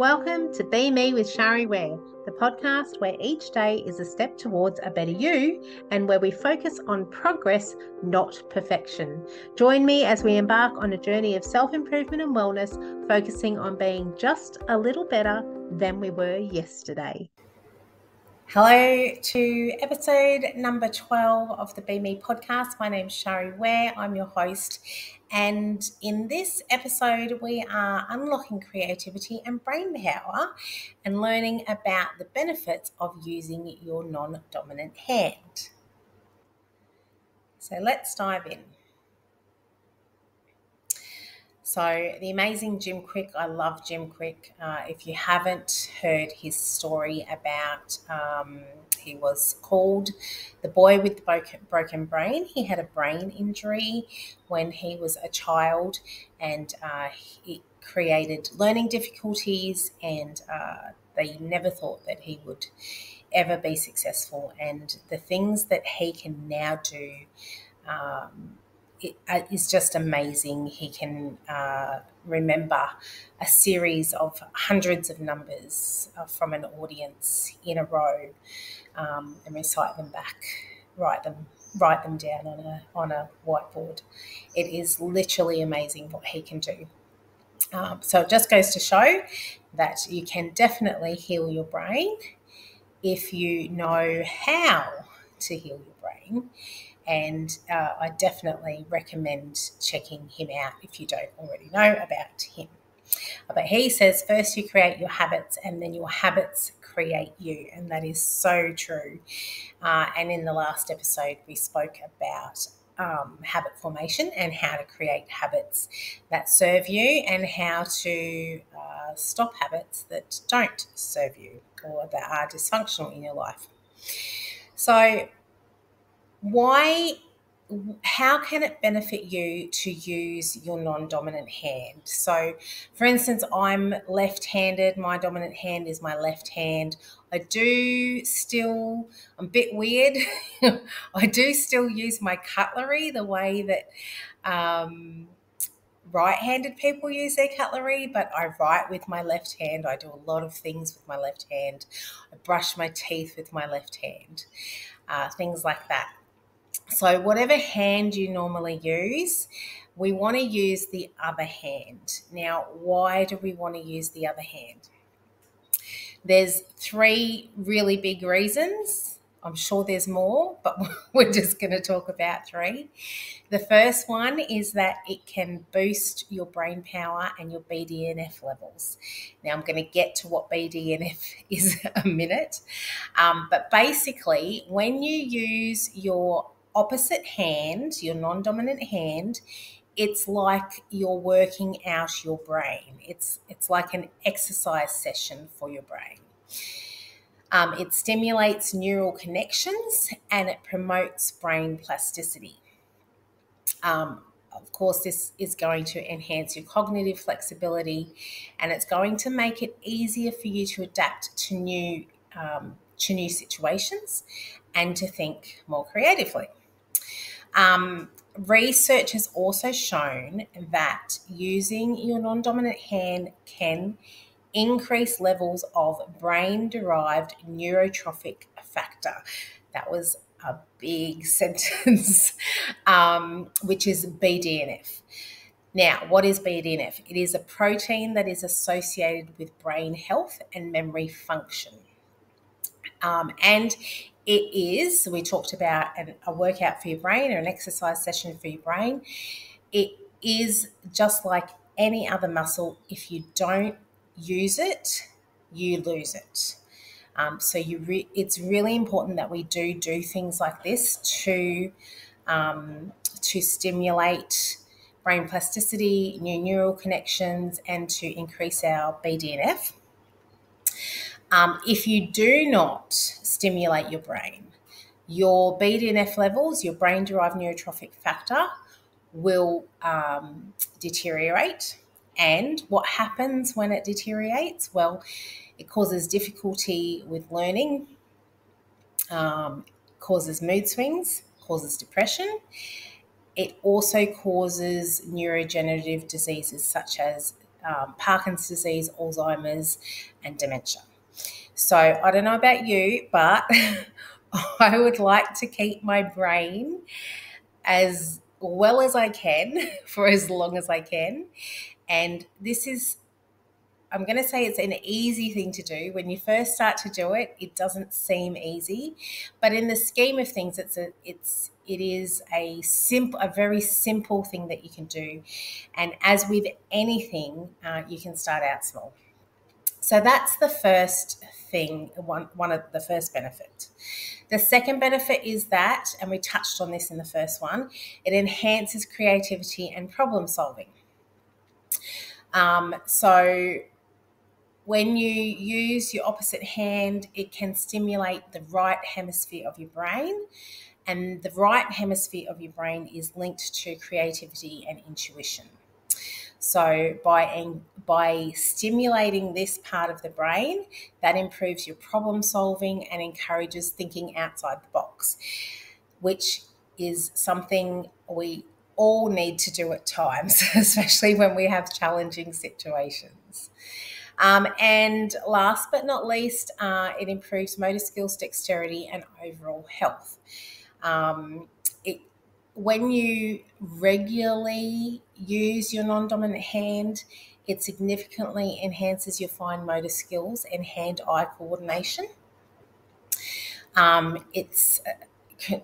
Welcome to Be Me with Shari Ware, the podcast where each day is a step towards a better you and where we focus on progress, not perfection. Join me as we embark on a journey of self-improvement and wellness, focusing on being just a little better than we were yesterday. Hello to episode number 12 of the Be Me podcast. My name's Shari Ware. I'm your host. And in this episode, we are unlocking creativity and brain power and learning about the benefits of using your non-dominant hand. So let's dive in. So the amazing Jim Kwik, I love Jim Kwik. If you haven't heard his story about, he was called the boy with the broken brain. He had a brain injury when he was a child, and it created learning difficulties, and they never thought that he would ever be successful. And the things that he can now do, it is just amazing. He can remember a series of hundreds of numbers from an audience in a row and recite them back, write them down on a whiteboard. It is literally amazing what he can do. So it just goes to show that you can definitely heal your brain if you know how to heal your brain. And I definitely recommend checking him out if you don't already know about him. But he says first you create your habits and then your habits create you. And that is so true. And in the last episode, we spoke about habit formation and how to create habits that serve you and how to stop habits that don't serve you or that are dysfunctional in your life. So how can it benefit you to use your non-dominant hand? So, for instance, I'm left-handed. My dominant hand is my left hand. I'm a bit weird. I do still use my cutlery the way that right-handed people use their cutlery, but I write with my left hand. I do a lot of things with my left hand. I brush my teeth with my left hand, things like that. So whatever hand you normally use, we want to use the other hand. Now, why do we want to use the other hand? There's 3 really big reasons. I'm sure there's more, but we're just going to talk about 3. The first one is that it can boost your brain power and your BDNF levels. Now, I'm going to get to what BDNF is in a minute. But basically, when you use your opposite hand, your non-dominant hand, it's like you're working out your brain. It's like an exercise session for your brain. It stimulates neural connections and it promotes brain plasticity. Of course, this is going to enhance your cognitive flexibility and it's going to make it easier for you to adapt to new situations and to think more creatively. Research has also shown that using your non-dominant hand can increase levels of brain-derived neurotrophic factor. That was a big sentence, which is BDNF. Now, what is BDNF? It is a protein that is associated with brain health and memory function. And it is, we talked about a workout for your brain or an exercise session for your brain. It is just like any other muscle. If you don't use it, you lose it. So it's really important that we do things like this to stimulate brain plasticity, new neural connections, and to increase our BDNF. If you do not stimulate your brain, your BDNF levels, your brain-derived neurotrophic factor, will deteriorate. And what happens when it deteriorates? Well, it causes difficulty with learning, causes mood swings, causes depression. It also causes neurodegenerative diseases such as Parkinson's disease, Alzheimer's, and dementia. So I don't know about you, but I would like to keep my brain as well as I can for as long as I can. And this is, I'm going to say it's an easy thing to do. When you first start to do it, it doesn't seem easy, but in the scheme of things, it is a very simple thing that you can do. And as with anything, you can start out small. So that's the first thing, one of the first benefit. The second benefit is that, and we touched on this in the first one, it enhances creativity and problem solving. So when you use your opposite hand, it can stimulate the right hemisphere of your brain, and the right hemisphere of your brain is linked to creativity and intuition. So by stimulating this part of the brain, that improves your problem solving and encourages thinking outside the box, which is something we all need to do at times, especially when we have challenging situations. And last but not least, it improves motor skills, dexterity, and overall health. It When you regularly use your non-dominant hand, it significantly enhances your fine motor skills and hand-eye coordination. It's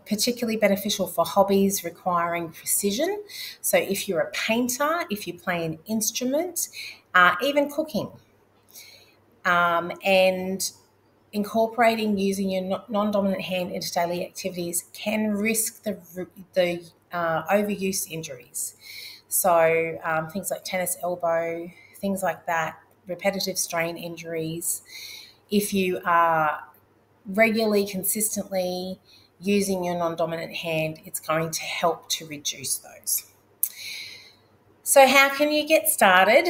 particularly beneficial for hobbies requiring precision. So if you're a painter, if you play an instrument, even cooking, and incorporating using your non-dominant hand into daily activities can risk the overuse injuries. So things like tennis elbow, things like that, repetitive strain injuries. If you are regularly, consistently using your non-dominant hand, it's going to help to reduce those. So how can you get started?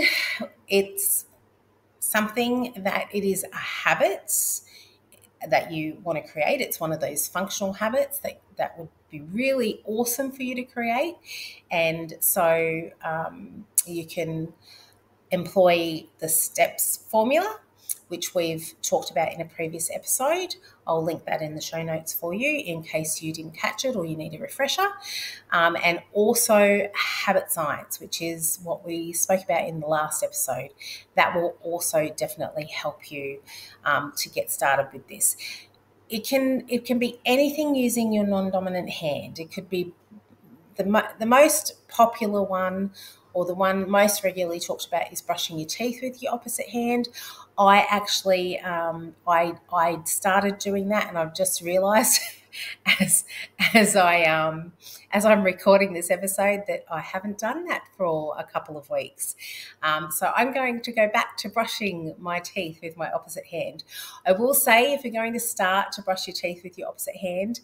It's something that it is a habit that you want to create. It's one of those functional habits that would be really awesome for you to create. And so you can employ the STEPS formula, which we've talked about in a previous episode. I'll link that in the show notes for you in case you didn't catch it or you need a refresher. And also habit science, which is what we spoke about in the last episode. That will also definitely help you to get started with this. It can be anything using your non-dominant hand. It could be the most popular one, or the one most regularly talked about, is brushing your teeth with your opposite hand. I actually I started doing that, and I've just realised as I'm recording this episode that I haven't done that for a couple of weeks. So I'm going to go back to brushing my teeth with my opposite hand. I will say, if you're going to start to brush your teeth with your opposite hand,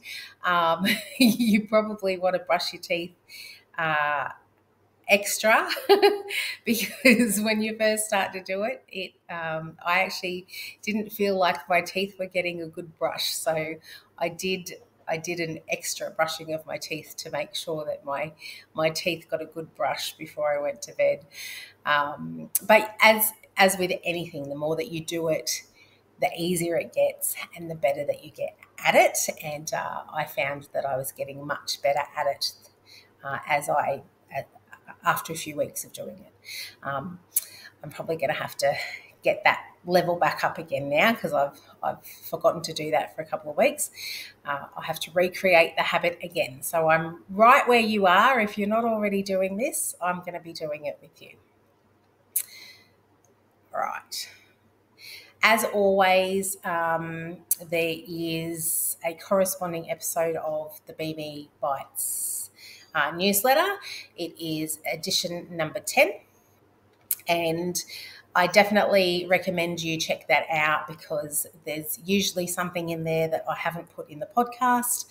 you probably want to brush your teeth extra because when you first start to do it, I actually didn't feel like my teeth were getting a good brush. So I did an extra brushing of my teeth to make sure that my teeth got a good brush before I went to bed. But as with anything, the more that you do it, the easier it gets and the better that you get at it. And I found that I was getting much better at it after a few weeks of doing it. I'm probably going to have to get that level back up again now because I've forgotten to do that for a couple of weeks. I'll have to recreate the habit again. So I'm right where you are. If you're not already doing this, I'm going to be doing it with you. Right. As always, there is a corresponding episode of the BB Bites newsletter. It is edition number 10. And I definitely recommend you check that out because there's usually something in there that I haven't put in the podcast.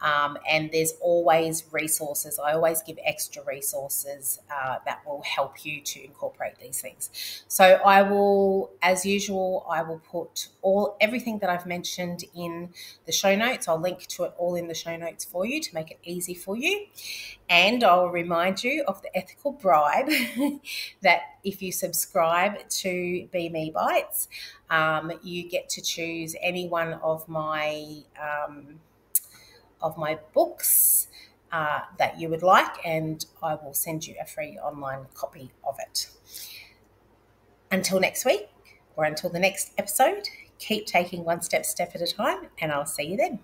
And there's always resources. I always give extra resources that will help you to incorporate these things. So I will, as usual, I will put everything that I've mentioned in the show notes. I'll link to it all in the show notes for you to make it easy for you. And I'll remind you of the ethical bribe that if you subscribe to Be Me Bites, you get to choose any one of my books that you would like, and I will send you a free online copy of it. Until next week, or until the next episode, keep taking one step at a time, and I'll see you then.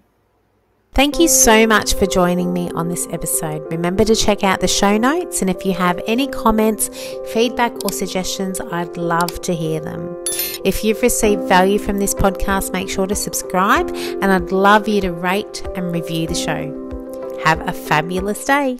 Thank you so much for joining me on this episode. Remember to check out the show notes, and if you have any comments, feedback or suggestions, I'd love to hear them. If you've received value from this podcast, make sure to subscribe, and I'd love you to rate and review the show. Have a fabulous day.